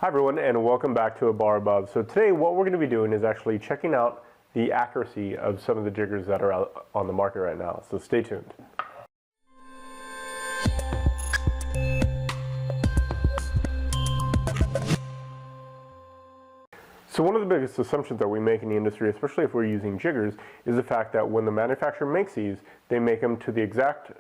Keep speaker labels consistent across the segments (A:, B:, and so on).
A: Hi everyone, and welcome back to A Bar Above. So today what we're going to be doing is actually checking out the accuracy of some of the jiggers that are out on the market right now. So stay tuned. So one of the biggest assumptions that we make in the industry, especially if we're using jiggers, is the fact that when the manufacturer makes these, they make them to the exact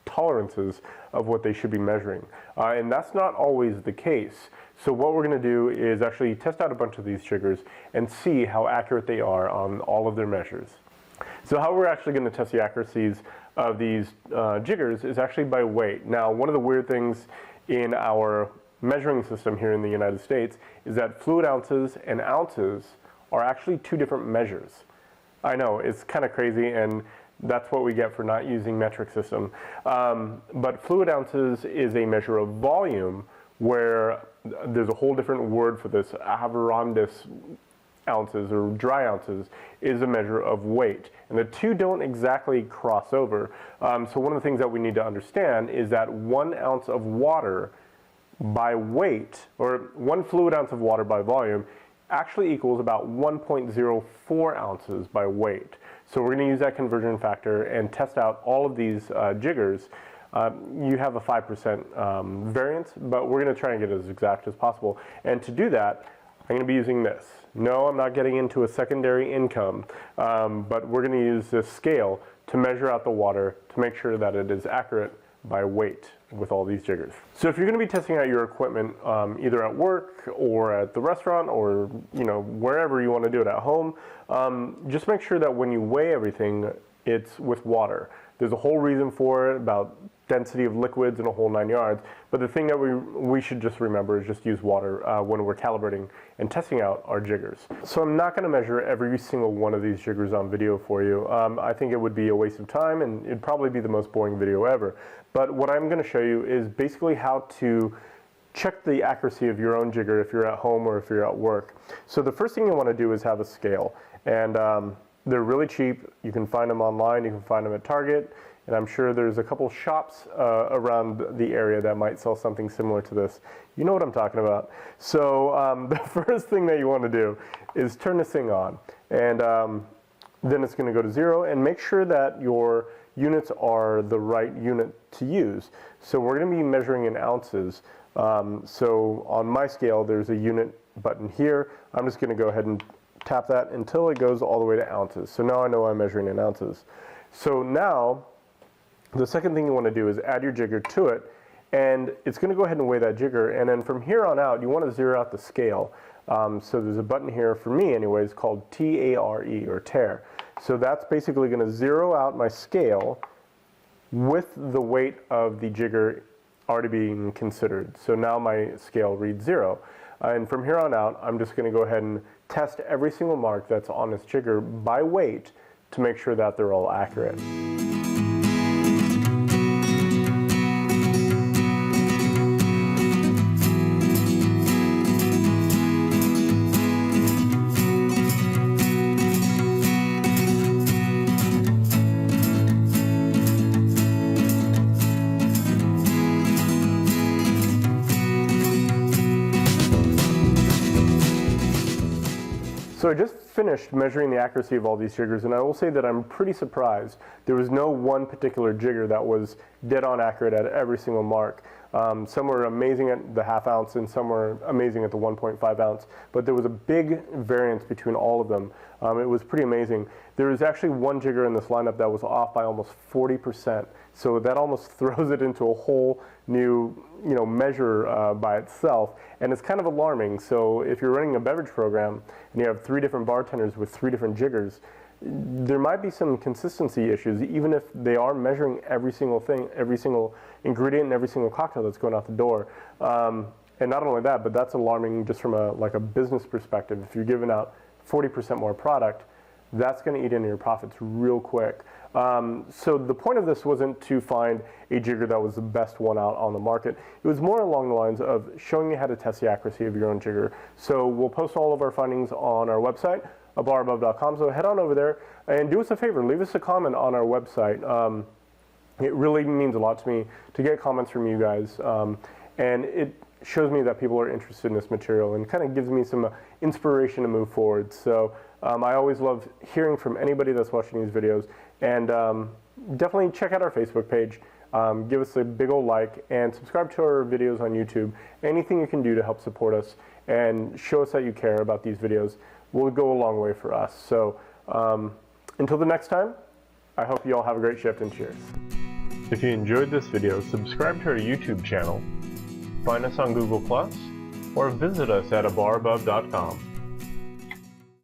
A: tolerances of what they should be measuring. And that's not always the case. So what we're going to do is actually test out a bunch of these jiggers and see how accurate they are on all of their measures. So how we're actually going to test the accuracies of these jiggers is actually by weight. Now, one of the weird things in our measuring system here in the United States is that fluid ounces and ounces are actually two different measures. I know, it's kind of crazy, and that's what we get for not using metric system. But fluid ounces is a measure of volume, where there's a whole different word for this. Averandis ounces or dry ounces is a measure of weight, and the two don't exactly cross over. So one of the things that we need to understand is that 1 ounce of water by weight, or 1 fluid ounce of water by volume, actually equals about 1.04 ounces by weight. So we're going to use that conversion factor and test out all of these jiggers. You have a 5% variance, but we're going to try and get it as exact as possible. And to do that, I'm going to be using this. No, I'm not getting into a secondary income, but we're going to use this scale to measure out the water to make sure that it is accurate by weight with all these jiggers. So if you're going to be testing out your equipment either at work or at the restaurant, or wherever you want to do it at home, just make sure that when you weigh everything, it's with water. There's a whole reason for it about density of liquids and a whole 9 yards, but the thing that we should just remember is just use water when we're calibrating and testing out our jiggers. So I'm not going to measure every single one of these jiggers on video for you. I think it would be a waste of time, and it'd probably be the most boring video ever. But what I'm going to show you is basically how to check the accuracy of your own jigger if you're at home or if you're at work. So the first thing you want to do is have a scale, and they're really cheap. You can find them online, you can find them at Target, and I'm sure there's a couple shops around the area that might sell something similar to this. You know what I'm talking about. So the first thing that you want to do is turn this thing on, and then it's going to go to 0, and make sure that your units are the right unit to use. So we're going to be measuring in ounces. So on my scale, there's a unit button here. I'm just going to go ahead and tap that until it goes all the way to ounces. So now I know I'm measuring in ounces. So now, the second thing you want to do is add your jigger to it, and it's going to go ahead and weigh that jigger, and then from here on out, you want to zero out the scale. So there's a button here, for me anyways, called T-A-R-E, or tare. So that's basically going to zero out my scale with the weight of the jigger already being considered. So now my scale reads 0. And from here on out, I'm just going to go ahead and test every single mark that's on this jigger by weight to make sure that they're all accurate. So I just finished measuring the accuracy of all these jiggers, and I will say that I'm pretty surprised. There was no one particular jigger that was dead on accurate at every single mark. Some were amazing at the ½ ounce, and some were amazing at the 1.5 ounce, but there was a big variance between all of them. It was pretty amazing. There was actually one jigger in this lineup that was off by almost 40%, so that almost throws it into a whole new measure by itself, and it's kind of alarming. So if you're running a beverage program and you have 3 different bartenders with 3 different jiggers, there might be some consistency issues, even if they are measuring every single thing, every single ingredient and every single cocktail that's going out the door. And not only that, but that's alarming just from a business perspective. If you're giving out 40% more product, that's going to eat into your profits real quick. So the point of this wasn't to find a jigger that was the best one out on the market. It was more along the lines of showing you how to test the accuracy of your own jigger. So we'll post all of our findings on our website, abarabove.com. So head on over there and do us a favor, leave us a comment on our website. It really means a lot to me to get comments from you guys. and it shows me that people are interested in this material and kind of gives me some inspiration to move forward. So I always love hearing from anybody that's watching these videos, and definitely check out our Facebook page. Give us a big old like and subscribe to our videos on YouTube. Anything you can do to help support us and show us that you care about these videos will go a long way for us. So until the next time, I hope you all have a great shift, and cheers. If you enjoyed this video, subscribe to our YouTube channel, find us on Google+, or visit us at abarabove.com.